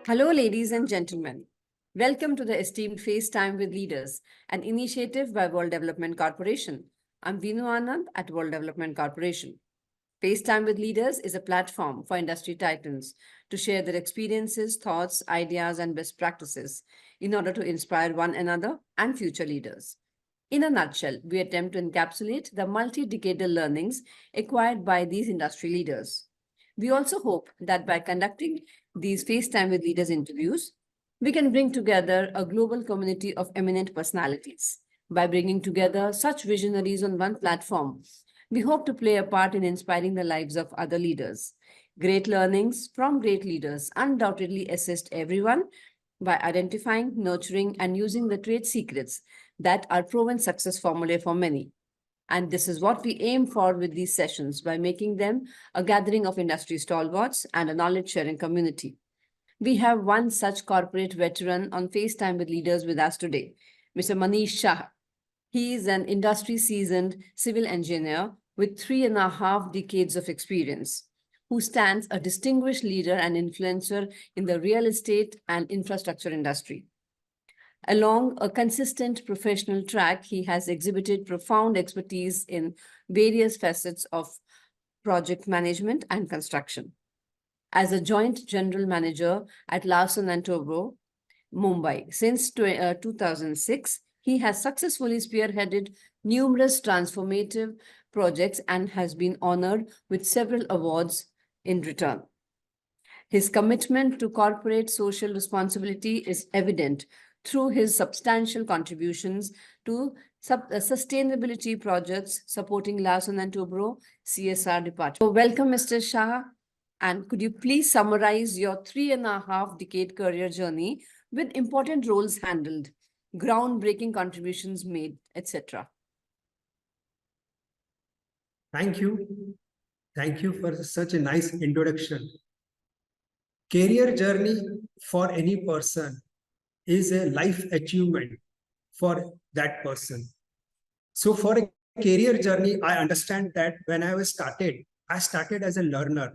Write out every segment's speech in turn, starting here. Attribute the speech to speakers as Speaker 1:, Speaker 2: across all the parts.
Speaker 1: Hello, ladies and gentlemen. Welcome to the esteemed FaceTime with Leaders, an initiative by World Development Corporation. I'm Vinu Anand at World Development Corporation. FaceTime with Leaders is a platform for industry titans to share their experiences, thoughts, ideas, and best practices in order to inspire one another and future leaders. In a nutshell, we attempt to encapsulate the multi-decadal learnings acquired by these industry leaders. We also hope that by conducting these FaceTime with Leaders interviews, we can bring together a global community of eminent personalities. By bringing together such visionaries on one platform, we hope to play a part in inspiring the lives of other leaders. Great learnings from great leaders undoubtedly assist everyone by identifying, nurturing, and using the trade secrets that are proven success formulae for many. And this is what we aim for with these sessions by making them a gathering of industry stalwarts and a knowledge-sharing community. We have one such corporate veteran on FaceTime with Leaders with us today, Mr. Manish Shah. He is an industry-seasoned civil engineer with 3.5 decades of experience, who stands a distinguished leader and influencer in the real estate and infrastructure industry. Along a consistent professional track, he has exhibited profound expertise in various facets of project management and construction. As a joint general manager at Larsen and Toubro, Mumbai, since 2006, he has successfully spearheaded numerous transformative projects and has been honored with several awards in return. His commitment to corporate social responsibility is evident through his substantial contributions to sustainability projects supporting Larsen and Toubro CSR department. So welcome, Mr. Shah. And could you please summarize your 3.5 decade career journey with important roles handled, groundbreaking contributions made, etc.?
Speaker 2: Thank you. Thank you for such a nice introduction. Career journey for any person is a life achievement for that person. So for a career journey, I understand that when I started as a learner.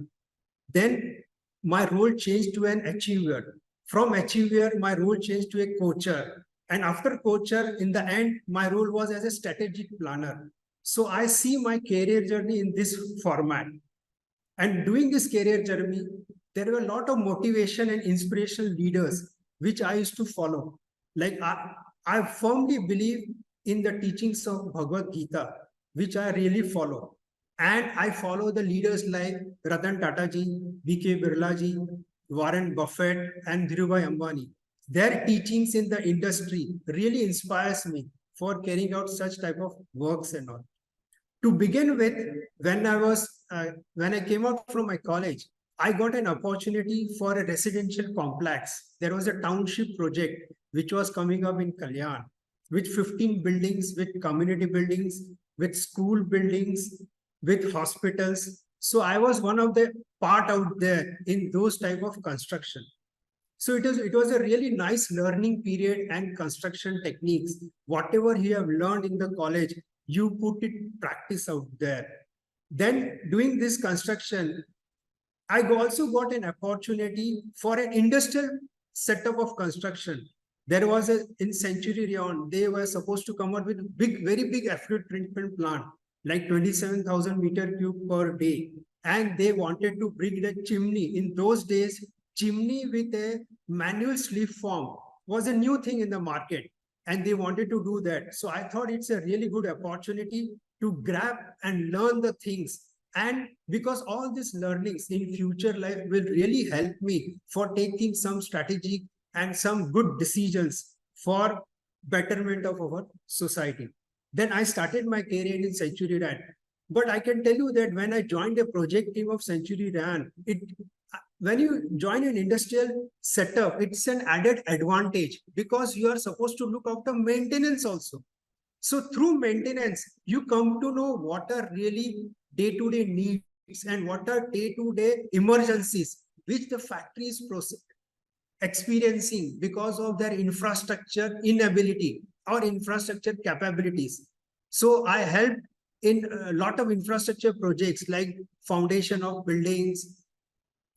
Speaker 2: Then my role changed to an achiever. From achiever, my role changed to a coacher. And after coacher, in the end, my role was as a strategic planner. So I see my career journey in this format. And doing this career journey, there were a lot of motivation and inspirational leaders which I used to follow. Like I firmly believe in the teachings of Bhagavad Gita, which I really follow. And I follow the leaders like Ratan Tata ji, B.K. Birla ji, Warren Buffett, and Dhirubhai Ambani. Their teachings in the industry really inspires me for carrying out such type of works and all. To begin with, when I came out from my college, I got an opportunity for a residential complex. There was a township project which was coming up in Kalyan with 15 buildings, with community buildings, with school buildings, with hospitals. So I was one of the part out there in those type of construction. So it was a really nice learning period and construction techniques. Whatever you have learned in the college, you put it practice out there. Then doing this construction, I also got an opportunity for an industrial setup of construction. There was in Century Rayon, they were supposed to come out with very big effluent treatment plant, like 27,000 meter cube per day. And they wanted to bring the chimney. In those days, chimney with a manual slip form was a new thing in the market. And they wanted to do that. So I thought it's a really good opportunity to grab and learn the things. And because all these learnings in future life will really help me for taking some strategic and some good decisions for betterment of our society. Then I started my career in Century Rayon. But I can tell you that when I joined the project team of Century Rayon, when you join an industrial setup, it's an added advantage because you are supposed to look after maintenance also. So through maintenance, you come to know what are really day-to-day needs and what are day-to-day emergencies, which the factory is experiencing because of their infrastructure inability or infrastructure capabilities. So I helped in a lot of infrastructure projects like foundation of buildings,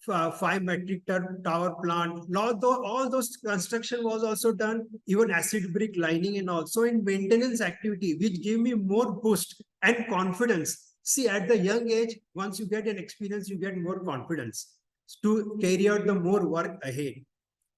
Speaker 2: 5 metric ton tower plant. All those construction was also done, even acid brick lining and also in maintenance activity, which gave me more boost and confidence. See, at the young age, once you get an experience, you get more confidence to carry out the more work ahead.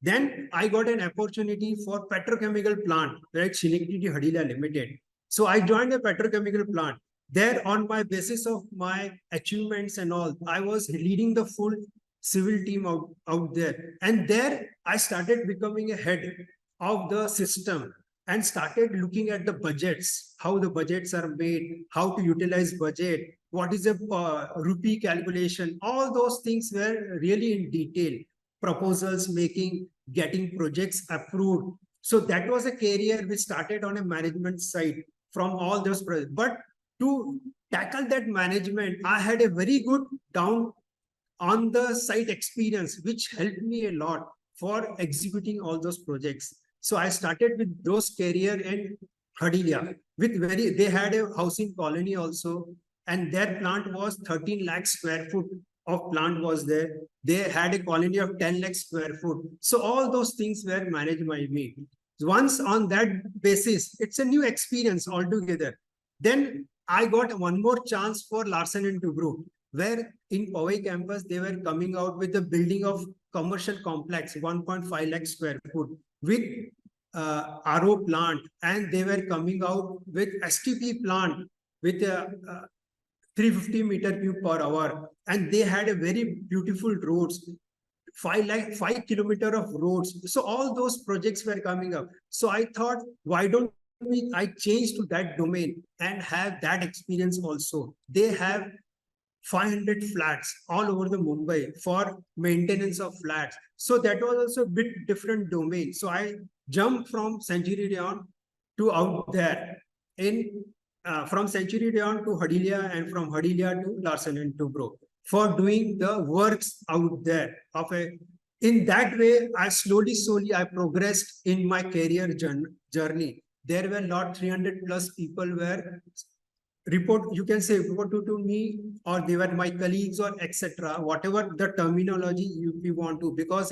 Speaker 2: Then I got an opportunity for petrochemical plant, right? Schenectady Herdillia Limited. So I joined a petrochemical plant. There, on my basis of my achievements and all, I was leading the full civil team out there. And there I started becoming a head of the system and started looking at the budgets, how the budgets are made, how to utilize budget, what is a rupee calculation. All those things were really in detail. Proposals making, getting projects approved. So that was a career which started on a management side from all those projects. But to tackle that management, I had a very good down on the site experience, which helped me a lot for executing all those projects. So I started with those career in Herdillia with they had a housing colony also, and their plant was 13 lakh square foot of plant was there. They had a colony of 10 lakh square foot. So all those things were managed by me. Once on that basis, it's a new experience altogether. Then I got one more chance for Larsen and Toubro, where in Powai campus, they were coming out with the building of commercial complex, 1.5 lakh square foot with RO plant, and they were coming out with STP plant with a 350 meter cube per hour, and they had a very beautiful roads, 5 kilometer of roads. So all those projects were coming up. So I thought, why don't I change to that domain and have that experience also? They have 500 flats all over the Mumbai for maintenance of flats. So that was also a bit different domain. So I jumped from Century Rayon to out there in from Century Rayon to Herdillia and from Herdillia to Larsen and Toubro for doing the works out there. In that way, I slowly I progressed in my career journey. There were not 300 plus people were you can say report to me, or they were my colleagues or etc. Whatever the terminology you want to, because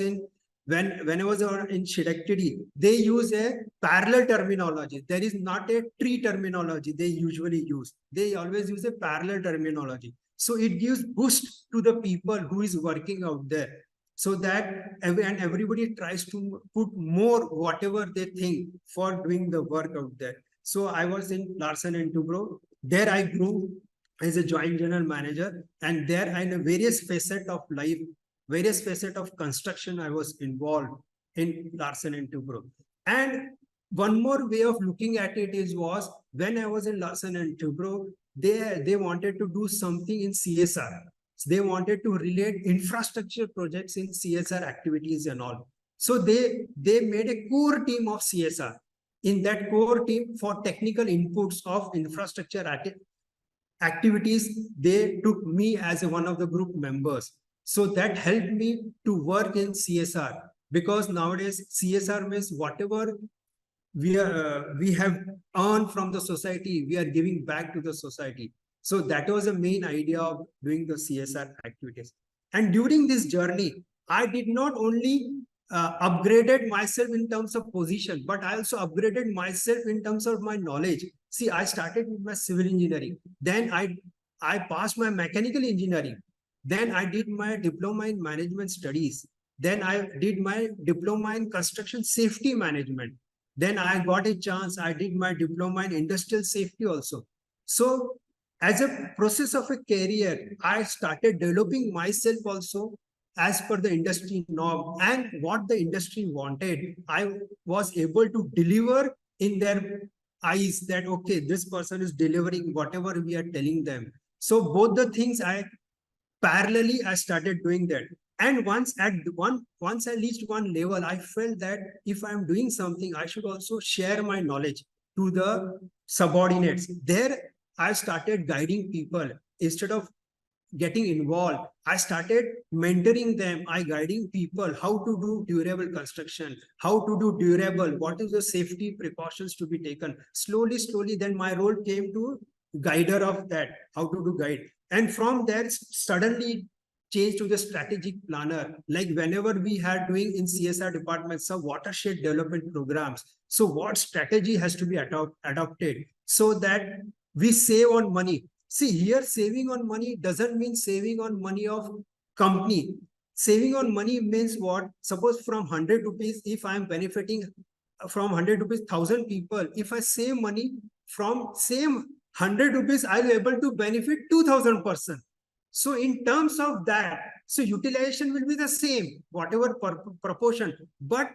Speaker 2: when I was in Schenectady, they use a parallel terminology. There is not a tree terminology they usually use. They always use a parallel terminology. So it gives boost to the people who is working out there. So that everybody tries to put more whatever they think for doing the work out there. So I was in Larsen and Toubro. There I grew as a joint general manager, and there in a various facet of life, various facet of construction, I was involved in Larsen and Toubro. And one more way of looking at it was when I was in Larsen and Toubro, they wanted to do something in CSR. So they wanted to relate infrastructure projects in CSR activities and all. So they made a core team of CSR. In that core team for technical inputs of infrastructure activities, they took me as one of the group members. So that helped me to work in CSR, because nowadays CSR means whatever we have earned from the society, we are giving back to the society. So that was the main idea of doing the CSR activities. And during this journey, I did not only upgraded myself in terms of position, but I also upgraded myself in terms of my knowledge. See, I started with my civil engineering. Then I passed my mechanical engineering. Then I did my diploma in management studies. Then I did my diploma in construction safety management. Then I got a chance, I did my diploma in industrial safety also. So as a process of a career, I started developing myself also as per the industry norm and what the industry wanted. I was able to deliver in their eyes that, okay, this person is delivering whatever we are telling them. So both the things I started doing that. And once I reached one level, I felt that if I'm doing something, I should also share my knowledge to the subordinates. There, I started guiding people. Instead of getting involved, I started mentoring them. I guiding people how to do durable construction, how to do durable, what is the safety precautions to be taken. Slowly, then my role came to guider of that, how to do guide. And from there, suddenly change to the strategic planner. Like whenever we had doing in CSR departments, some watershed development programs. So what strategy has to be adopted so that we save on money? See here, saving on money doesn't mean saving on money of company. Saving on money means what? Suppose from 100 rupees, if I'm benefiting from 100 rupees, 1,000 people, if I save money from same 100 rupees, I'll be able to benefit 2,000 person. So in terms of that, so utilization will be the same, whatever proportion, but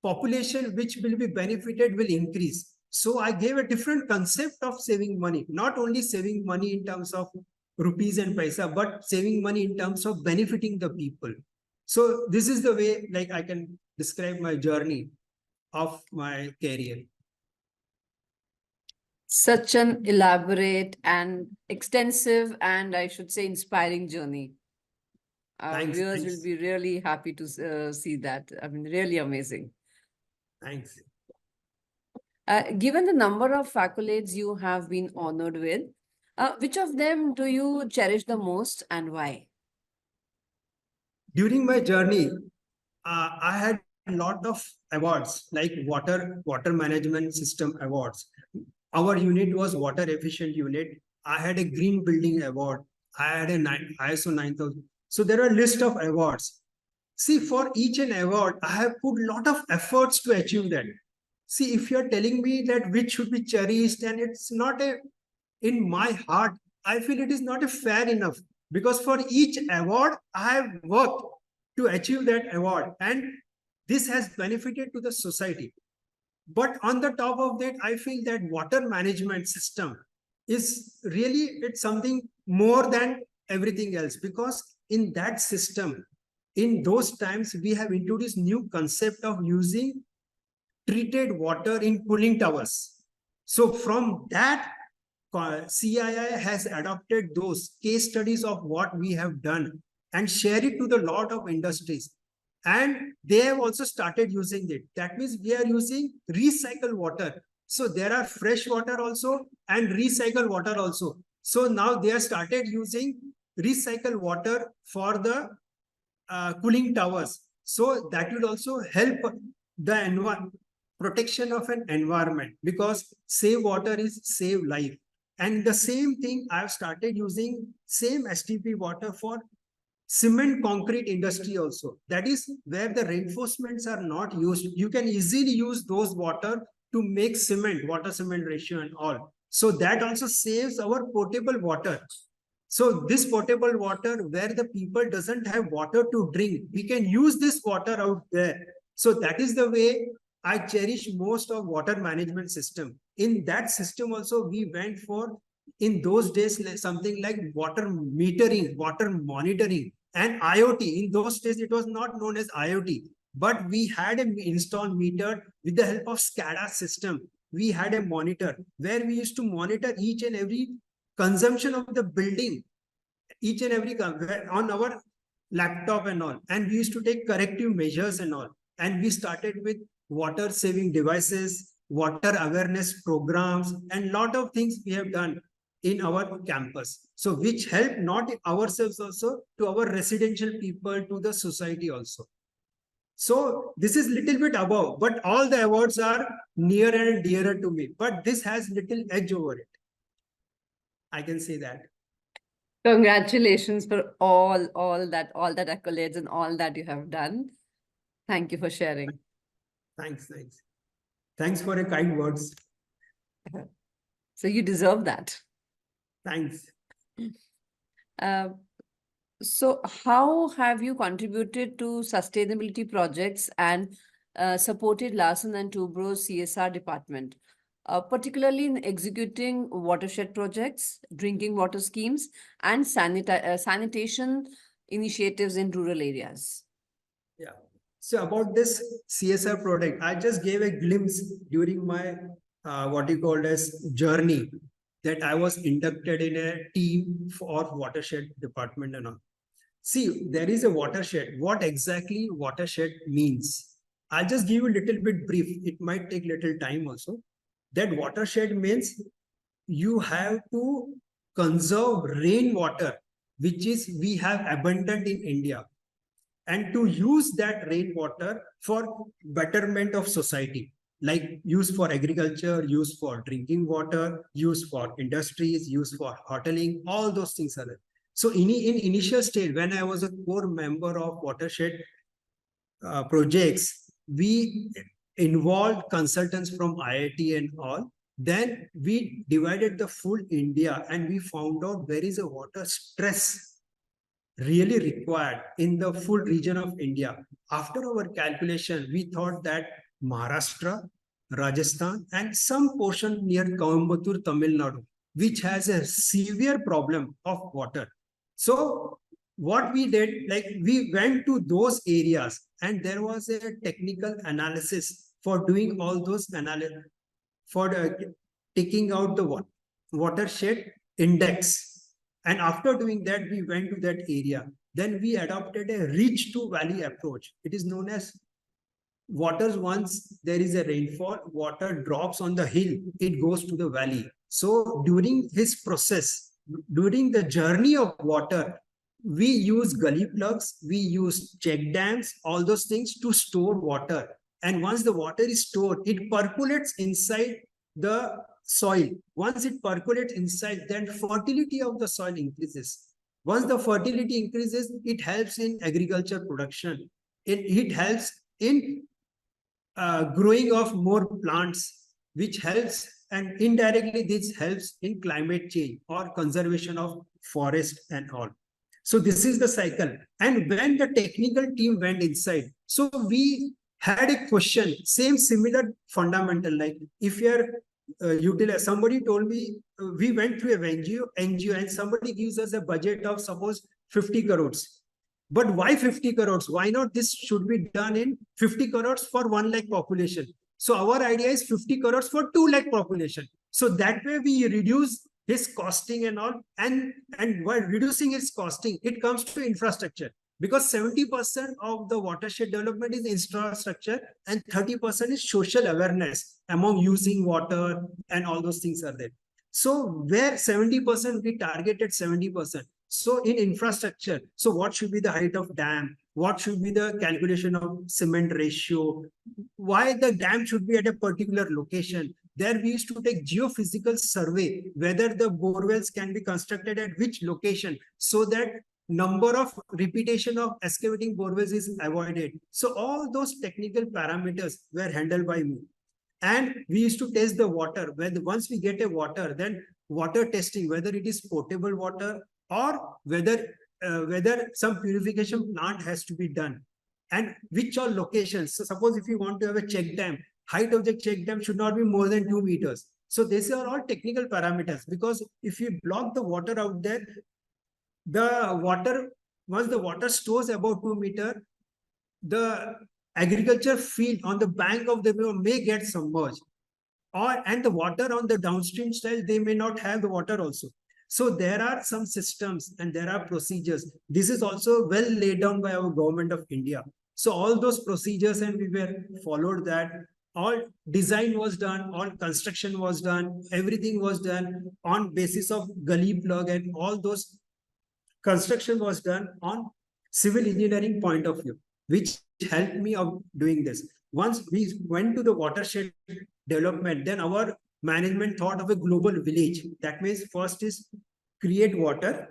Speaker 2: population which will be benefited will increase. So I gave a different concept of saving money, not only saving money in terms of rupees and paisa, but saving money in terms of benefiting the people. So this is the way like I can describe my journey of my career.
Speaker 1: Such an elaborate and extensive and I should say inspiring journey. Our
Speaker 2: Thanks,
Speaker 1: viewers
Speaker 2: thanks.
Speaker 1: will be really happy to see that. I mean, really amazing.
Speaker 2: Thanks.
Speaker 1: Given the number of accolades you have been honored with, which of them do you cherish the most and why?
Speaker 2: During my journey, I had a lot of awards like water management system awards. Our unit was water efficient unit. I had a green building award. I had a ISO 9000. So there are a list of awards. See, for each and award, I have put a lot of efforts to achieve that. See, if you're telling me that which should be cherished and it's not a, in my heart, I feel it is not a fair enough because for each award, I have worked to achieve that award and this has benefited to the society. But on the top of that, I feel that water management system is really, it's something more than everything else because in that system, in those times, we have introduced new concept of using treated water in cooling towers. So from that, CII has adopted those case studies of what we have done and share it to the lot of industries. And they have also started using it. That means we are using recycled water. So there are fresh water also and recycled water also. So now they have started using recycled water for the cooling towers. So that will also help the protection of an environment because save water is save life. And the same thing I've started using same STP water for cement concrete industry also. That is where the reinforcements are not used. You can easily use those water to make cement, water cement ratio and all. So that also saves our potable water. So this potable water where the people doesn't have water to drink, we can use this water out there. So that is the way I cherish most of water management system. In that system also we went for, in those days, something like water metering, water monitoring and IoT. In those days, it was not known as IoT, but we had an installed meter with the help of SCADA system. We had a monitor where we used to monitor each and every consumption of the building, each and every on our laptop and all. And we used to take corrective measures and all. And we started with water saving devices, water awareness programs, and lot of things we have done in our campus. So which help not ourselves also, to our residential people, to the society also. So this is little bit above, but all the awards are near and dearer to me. But this has little edge over it. I can say that.
Speaker 1: Congratulations for all that accolades and all that you have done. Thank you for sharing.
Speaker 2: Thanks. Thanks for your kind words.
Speaker 1: So you deserve that.
Speaker 2: Thanks.
Speaker 1: So how have you contributed to sustainability projects and supported Larsen and Toubro's CSR department, particularly in executing watershed projects, drinking water schemes, and sanitation initiatives in rural areas?
Speaker 2: Yeah. So about this CSR product, I just gave a glimpse during my what you called as journey, that I was inducted in a team for watershed department and all. See, there is a watershed. What exactly watershed means? I'll just give you a little bit brief. It might take little time also. That watershed means you have to conserve rainwater which is we have abundant in India, and to use that rainwater for betterment of society, like use for agriculture, use for drinking water, use for industries, use for hoteling, all those things are there. So in initial stage, when I was a core member of watershed projects, we involved consultants from IIT and all. Then we divided the full India and we found out there is a water stress really required in the full region of India. After our calculation, we thought that Maharashtra, Rajasthan, and some portion near Coimbatore, Tamil Nadu, which has a severe problem of water. So what we did, like we went to those areas and there was a technical analysis for doing all those analysis, for taking out the watershed index. And after doing that, we went to that area. Then we adopted a reach to valley approach. It is known as waters. Once there is a rainfall, water drops on the hill, it goes to the valley. So during his process, during the journey of water, we use gully plugs, we use check dams, all those things to store water. And once the water is stored, it percolates inside the soil. Once it percolates inside, then fertility of the soil increases. Once the fertility increases, it helps in agriculture production. It helps in growing of more plants, which helps, and indirectly this helps in climate change or conservation of forest and all. So this is the cycle. And when the technical team went inside, so we had a question, similar fundamental, like if you're somebody told me, we went through a NGO and somebody gives us a budget of suppose 50 crores. But why 50 crores? Why not this should be done in 50 crores for 1 lakh population? So our idea is 50 crores for 2 lakh population. So that way we reduce his costing and all. And while reducing its costing, it comes to infrastructure. Because 70% of the watershed development is infrastructure and 30% is social awareness among using water and all those things are there. So where 70%, we targeted 70%. So in infrastructure, so what should be the height of dam? What should be the calculation of cement ratio? Why the dam should be at a particular location? There we used to take geophysical survey, whether the borewells can be constructed at which location, so that number of repetition of excavating borewells is avoided. So all those technical parameters were handled by me. And we used to test the water. Once we get a water, then water testing, whether it is potable water or whether some purification plant has to be done. And which are locations. So suppose if you want to have a check dam, height of the check dam should not be more than 2 meters. So these are all technical parameters, because if you block the water out there, the water, once the water stores about 2 meters, the agriculture field on the bank of the river may get submerged, and the water on the downstream side, they may not have the water also. So there are some systems and there are procedures. This is also well laid down by our government of India. So all those procedures, and we were followed that. All design was done, all construction was done, everything was done on basis of gully plug, and all those construction was done on civil engineering point of view, which helped me of doing this. Once we went to the watershed development, then our management thought of a global village. That means first is create water,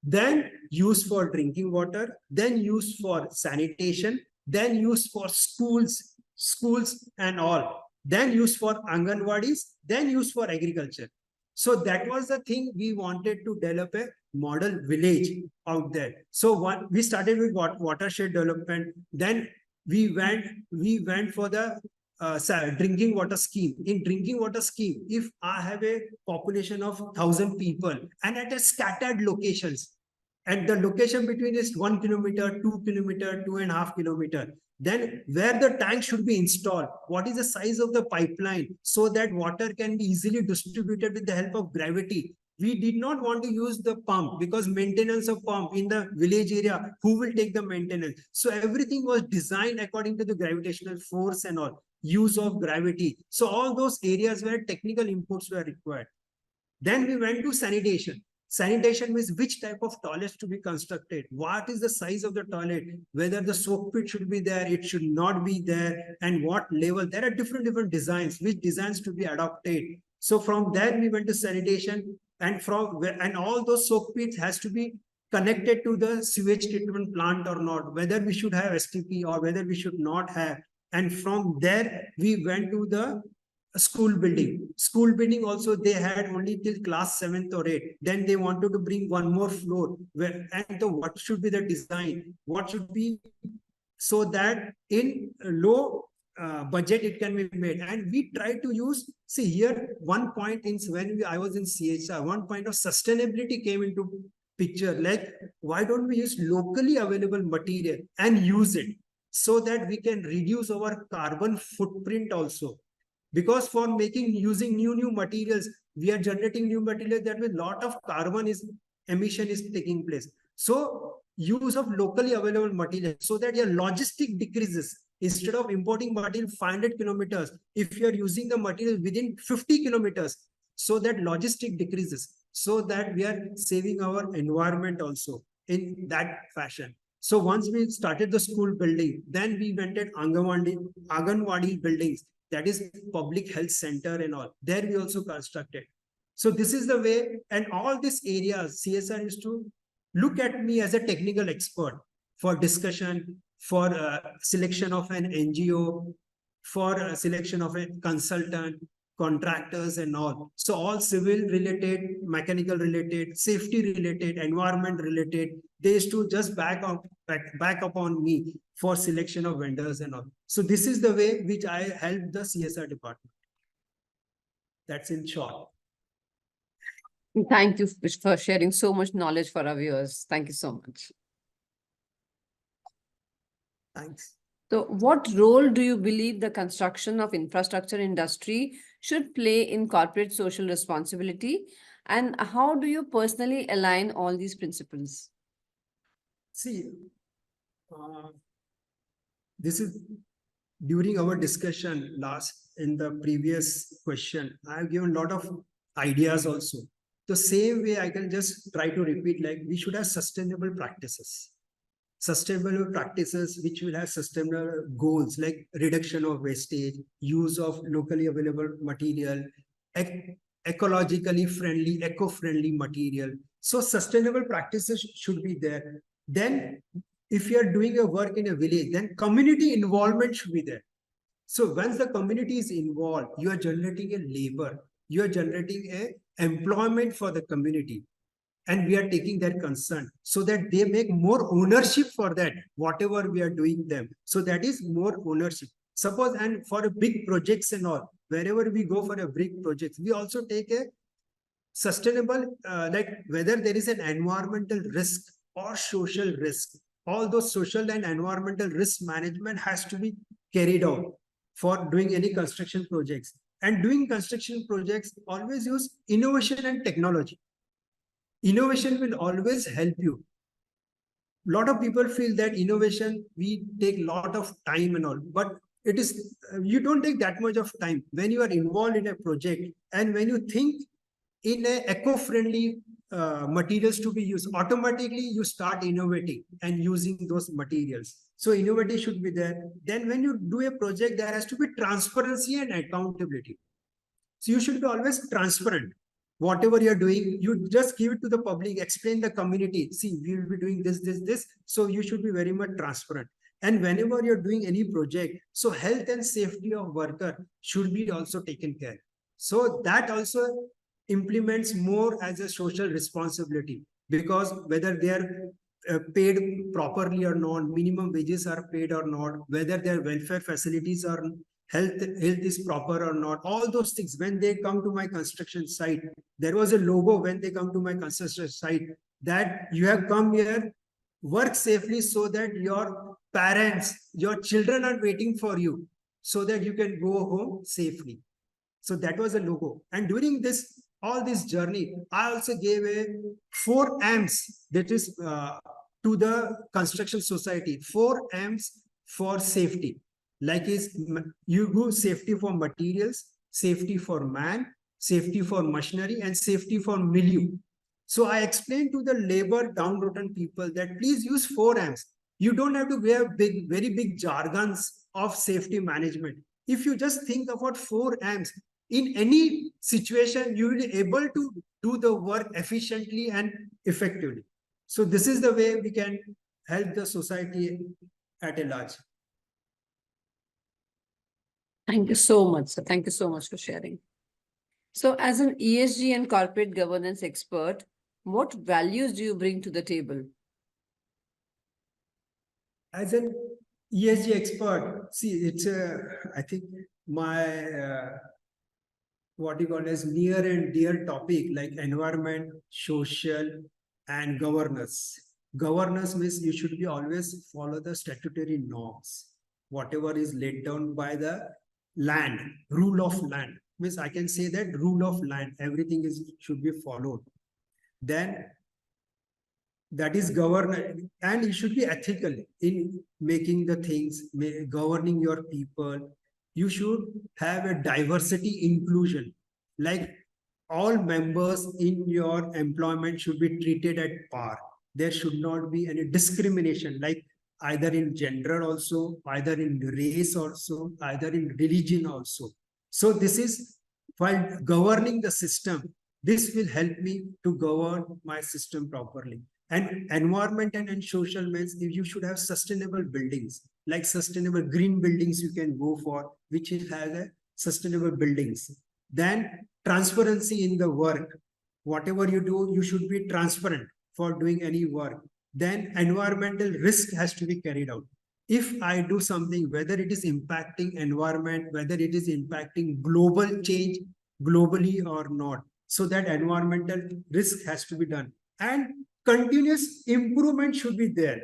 Speaker 2: then use for drinking water, then use for sanitation, then use for schools and all, then use for Anganwadis, then use for agriculture. So that was the thing, we wanted to develop a model village out there. So we started with watershed development. Then we went for the drinking water scheme. In drinking water scheme, if I have a population of 1,000 people and at a scattered locations, and the location between is 1 kilometer, 2 kilometer, 2.5 kilometer, then where the tank should be installed, what is the size of the pipeline, so that water can be easily distributed with the help of gravity. We did not want to use the pump, because maintenance of pump in the village area, who will take the maintenance? So everything was designed according to the gravitational force and all, use of gravity. So all those areas where technical inputs were required. Then we went to sanitation. Sanitation means which type of toilets to be constructed, what is the size of the toilet, whether the soak pit should be there, it should not be there, and what level. There are different designs, which designs to be adopted. So from there we went to sanitation, and all those soak pits has to be connected to the sewage treatment plant or not, whether we should have STP or whether we should not have. And from there we went to the school building. School building also they had only till class 7th or 8th. Then they wanted to bring one more floor and what should be the design, what should be, so that in low budget it can be made. And we try to use, see here, one point in when I was in CHR, one point of sustainability came into picture. Like, why don't we use locally available material and use it so that we can reduce our carbon footprint also? Because for using new materials, we are generating new materials that with lot of carbon emission is taking place. So use of locally available material so that your logistic decreases. Instead of importing material 500 kilometers, if you are using the material within 50 kilometers, so that logistic decreases, so that we are saving our environment also in that fashion. So once we started the school building, then we went at Anganwadi buildings, that is public health center and all. There we also constructed. So this is the way, and all these areas, CSR used to look at me as a technical expert for discussion, for selection of an NGO, for selection of a consultant, contractors and all. So all civil related, mechanical related, safety related, environment related, they used to just back up on me for selection of vendors and all. So this is the way which I helped the CSR department. That's in short.
Speaker 1: Thank you for sharing so much knowledge for our viewers. Thank you so much.
Speaker 2: Thanks.
Speaker 1: So what role do you believe the construction of infrastructure industry should play in corporate social responsibility? And how do you personally align all these principles?
Speaker 2: See, this is during our discussion in the previous question, I have given a lot of ideas also. The same way I can just try to repeat, like we should have sustainable practices. Sustainable practices which will have sustainable goals like reduction of wastage, use of locally available material, ecologically friendly, eco-friendly material. So sustainable practices should be there. Then if you are doing a work in a village, then community involvement should be there. So once the community is involved, you are generating a labor, you are generating a employment for the community. And we are taking their concern so that they make more ownership for that, whatever we are doing them. So that is more ownership. Suppose, and for a big projects and all, wherever we go for a big project, we also take a sustainable, like whether there is an environmental risk or social risk. All those social and environmental risk management has to be carried out for doing any construction projects. And doing construction projects always use innovation and technology. Innovation will always help you. A lot of people feel that innovation, we take a lot of time and all, but it is, you don't take that much of time. When you are involved in a project and when you think in a eco-friendly materials to be used, automatically you start innovating and using those materials. So innovation should be there. Then when you do a project, there has to be transparency and accountability. So you should be always transparent. Whatever you're doing, you just give it to the public, explain the community. See, we will be doing this. So you should be very much transparent. And whenever you're doing any project, so health and safety of worker should be also taken care. So that also implements more as a social responsibility, because whether they are paid properly or not, minimum wages are paid or not, whether their welfare facilities are health is proper or not, all those things. When they come to my construction site, there was a logo when they come to my construction site that you have come here, work safely so that your parents, your children are waiting for you so that you can go home safely. So that was a logo. And during all this journey, I also gave a 4 M's, that is to the construction society, 4 M's for safety. Like you go safety for materials, safety for man, safety for machinery, and safety for milieu. So I explained to the labor downtrodden people that please use 4 amps. You don't have to wear very big jargons of safety management. If you just think about 4 amps, in any situation, you will be able to do the work efficiently and effectively. So this is the way we can help the society at a large.
Speaker 1: Thank you so much, sir. Thank you so much for sharing. So, as an ESG and corporate governance expert, what values do you bring to the table?
Speaker 2: As an ESG expert, see, it's I think my what you call as near and dear topic like environment, social, and governance. Governance means you should be always follow the statutory norms, whatever is laid down by the land, rule of land. Means I can say that rule of land, everything is should be followed. Then that is governance, and it should be ethical in making the things, governing your people. You should have a diversity inclusion, like all members in your employment should be treated at par. There should not be any discrimination, like either in gender also, either in race also, either in religion also. So this is, while governing the system, this will help me to govern my system properly. And environment and social means you should have sustainable buildings, like sustainable green buildings you can go for, which has a sustainable buildings. Then transparency in the work. Whatever you do, you should be transparent for doing any work. Then environmental risk has to be carried out. If I do something, whether it is impacting environment, whether it is impacting global change globally or not, so that environmental risk has to be done. And continuous improvement should be there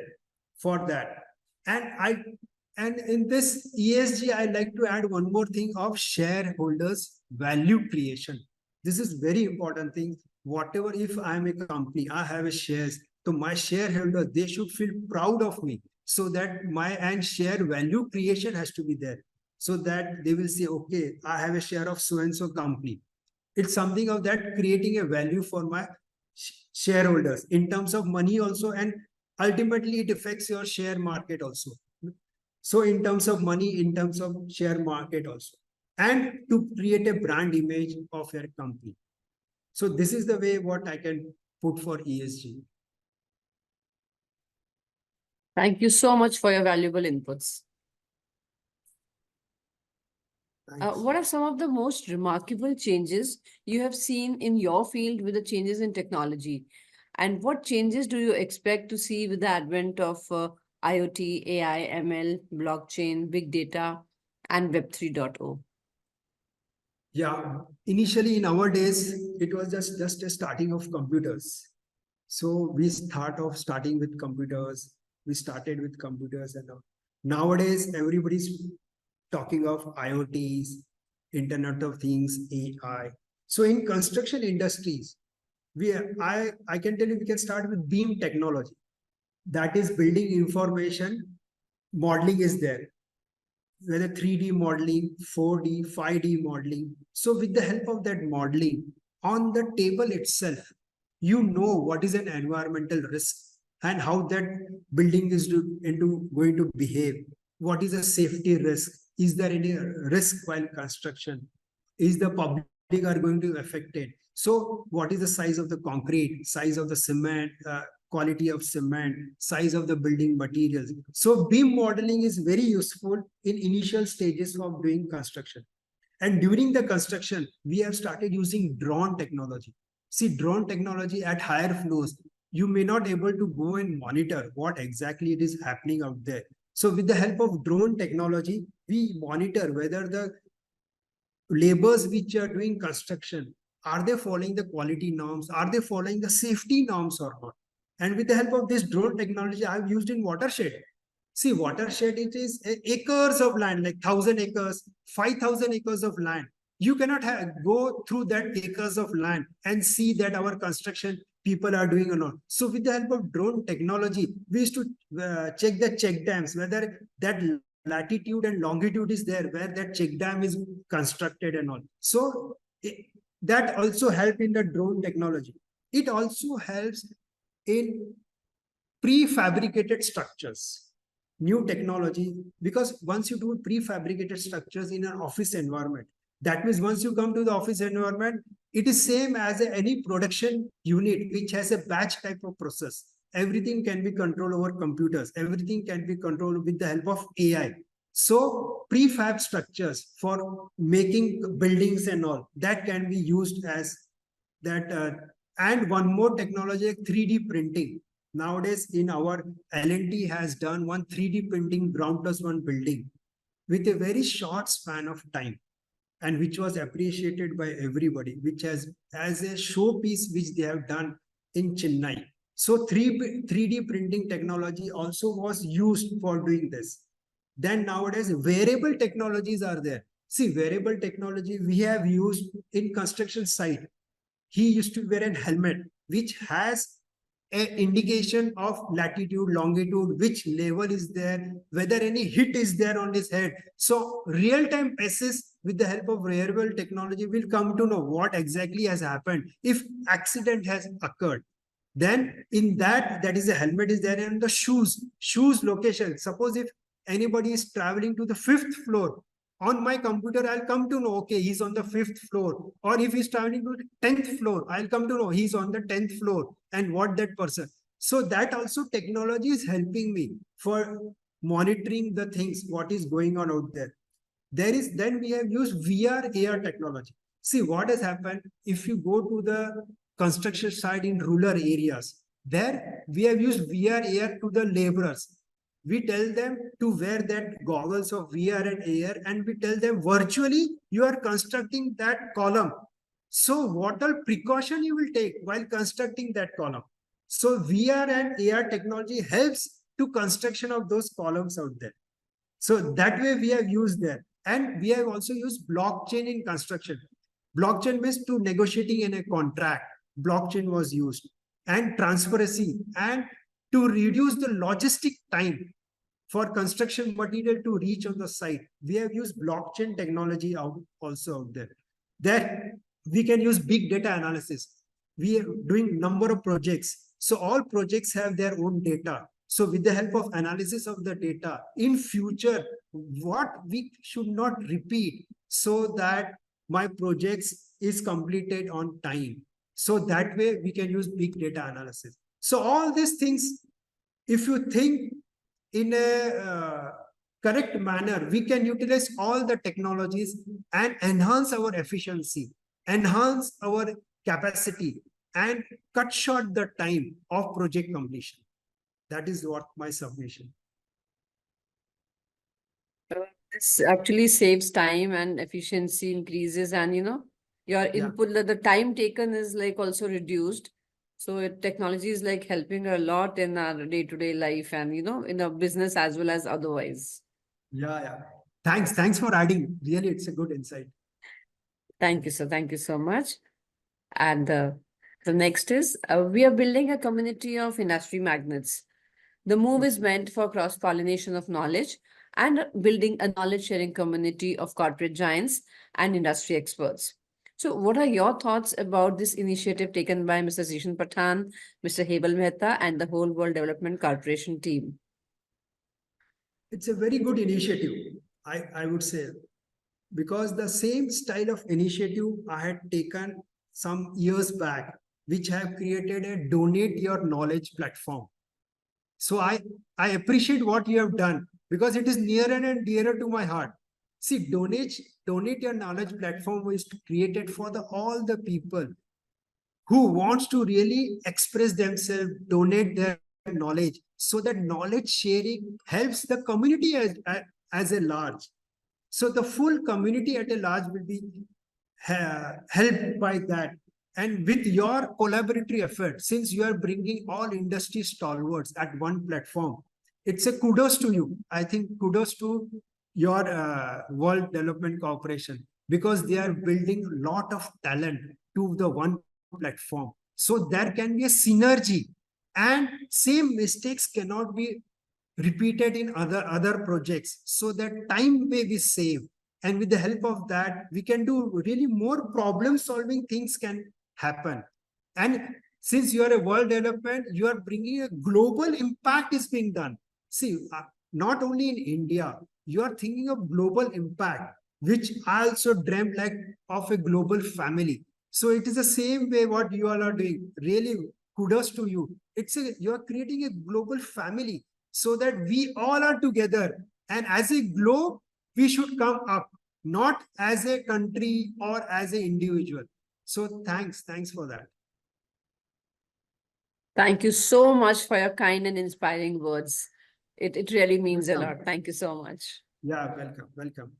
Speaker 2: for that. And in this ESG, I like to add one more thing of shareholders value creation. This is very important thing. Whatever, if I'm a company, I have a shares, so my shareholders, they should feel proud of me, so that my and share value creation has to be there, so that they will say, okay, I have a share of so and so company. It's something of that, creating a value for my shareholders in terms of money also, and ultimately it affects your share market also. So in terms of money, in terms of share market also, and to create a brand image of your company. So this is the way what I can put for ESG.
Speaker 1: Thank you so much for your valuable inputs. What are some of the most remarkable changes you have seen in your field with the changes in technology? And what changes do you expect to see with the advent of IoT, AI, ML, blockchain, big data, and Web 3.0?
Speaker 2: Yeah, initially in our days, it was just a starting of computers. So we starting with computers. We started with computers, and nowadays everybody's talking of IoTs, Internet of Things, AI. So in construction industries, I can tell you we can start with beam technology. That is building information, modeling is there. Whether 3D modeling, 4D, 5D modeling. So with the help of that modeling, on the table itself, you know what is an environmental risk and how that building is going to behave. What is a safety risk? Is there any risk while construction? Is the public are going to be affected? So what is the size of the concrete, size of the cement, quality of cement, size of the building materials? So beam modeling is very useful in initial stages of doing construction. And during the construction, we have started using drone technology. See, drone technology at higher floors, you may not able to go and monitor what exactly it is happening out there. So with the help of drone technology, we monitor whether the laborers which are doing construction, are they following the quality norms? Are they following the safety norms or not? And with the help of this drone technology, I've used in watershed. See, watershed, it is acres of land, like 1,000 acres, 5,000 acres of land. You cannot go through that acres of land and see that our construction people are doing or not. So with the help of drone technology, we used to check the check dams, whether that latitude and longitude is there, where that check dam is constructed and all. So that also helped in the drone technology. It also helps in prefabricated structures, new technology, because once you do prefabricated structures in an office environment, that means once you come to the office environment, it is same as any production unit which has a batch type of process. Everything can be controlled over computers. Everything can be controlled with the help of AI. So prefab structures for making buildings and all, that can be used as that. And one more technology, like 3D printing. Nowadays, in our L&T has done one 3D printing ground plus one building with a very short span of time, and which was appreciated by everybody, which has as a showpiece which they have done in Chennai. So 3D printing technology also was used for doing this. Then nowadays, wearable technologies are there. See, wearable technology we have used in construction site. He used to wear a helmet which has an indication of latitude, longitude, which level is there, whether any hit is there on his head. So real-time passes with the help of wearable technology will come to know what exactly has happened if accident has occurred. Then in that is a helmet is there, and the shoes location. Suppose if anybody is traveling to the 5th floor, on my computer, I'll come to know, okay, he's on the 5th floor. Or if he's traveling to the 10th floor, I'll come to know he's on the 10th floor and what that person. So that also technology is helping me for monitoring the things, what is going on out there. Then we have used VR, AR technology. See what has happened if you go to the construction site in rural areas. There we have used VR, AR to the laborers. We tell them to wear that goggles of VR and AR, and we tell them virtually you are constructing that column. So what all precaution you will take while constructing that column? So VR and AR technology helps to construction of those columns out there. So that way we have used that. And we have also used blockchain in construction. Blockchain means to negotiating in a contract. Blockchain was used, and transparency, and to reduce the logistic time for construction material to reach on the site. We have used blockchain technology also out there. That we can use big data analysis. We are doing number of projects. So all projects have their own data. So with the help of analysis of the data, in future, what we should not repeat so that my projects is completed on time. So that way we can use big data analysis. So all these things, if you think in a correct manner, we can utilize all the technologies and enhance our efficiency, enhance our capacity, and cut short the time of project completion. That is what my submission.
Speaker 1: This actually saves time and efficiency increases, and your input, the time taken is like also reduced. So technology is like helping a lot in our day-to-day life and in our business as well as otherwise.
Speaker 2: Yeah. Thanks for adding. Really, it's a good insight.
Speaker 1: Thank you, sir. Thank you so much. And the next is we are building a community of industry magnates. The move is meant for cross-pollination of knowledge and building a knowledge-sharing community of corporate giants and industry experts. So what are your thoughts about this initiative taken by Mr. Zishan Pathan, Mr. Hebel Mehta, and the whole World Development Corporation team?
Speaker 2: It's a very good initiative, I would say, because the same style of initiative I had taken some years back, which have created a donate your knowledge platform. So I appreciate what you have done because it is nearer and dearer to my heart. See, donate your knowledge platform is created for all the people who wants to really express themselves, donate their knowledge, so that knowledge sharing helps the community as a large. So the full community at a large will be helped by that. And with your collaboratory effort, since you are bringing all industry stalwarts at one platform, it's a kudos to you. I think kudos to your World Development Corporation, because they are building a lot of talent to the one platform. So there can be a synergy, and same mistakes cannot be repeated in other projects, so that time may be saved. And with the help of that, we can do really more problem solving things can happen. And Since you are a world development, you are bringing a global impact is being done. See, not only in India, you are thinking of global impact, which I also dreamt like of a global family. So it is the same way what you all are doing. Really, kudos to you. You are creating a global family so that we all are together. And as a globe, we should come up, not as a country or as an individual. So thanks for that.
Speaker 1: Thank you so much for your kind and inspiring words. It really means a lot. Thank you so much.
Speaker 2: Yeah, welcome.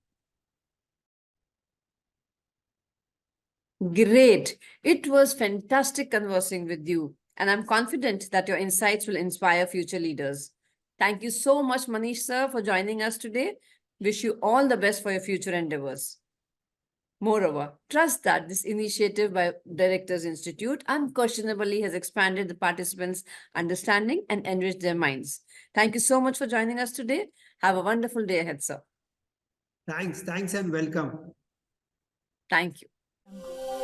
Speaker 1: Great. It was fantastic conversing with you, and I'm confident that your insights will inspire future leaders. Thank you so much, Manish sir, for joining us today. Wish you all the best for your future endeavors. Moreover, trust that this initiative by Directors Institute unquestionably has expanded the participants' understanding and enriched their minds. Thank you so much for joining us today. Have a wonderful day ahead, sir.
Speaker 2: Thanks and welcome.
Speaker 1: Thank you.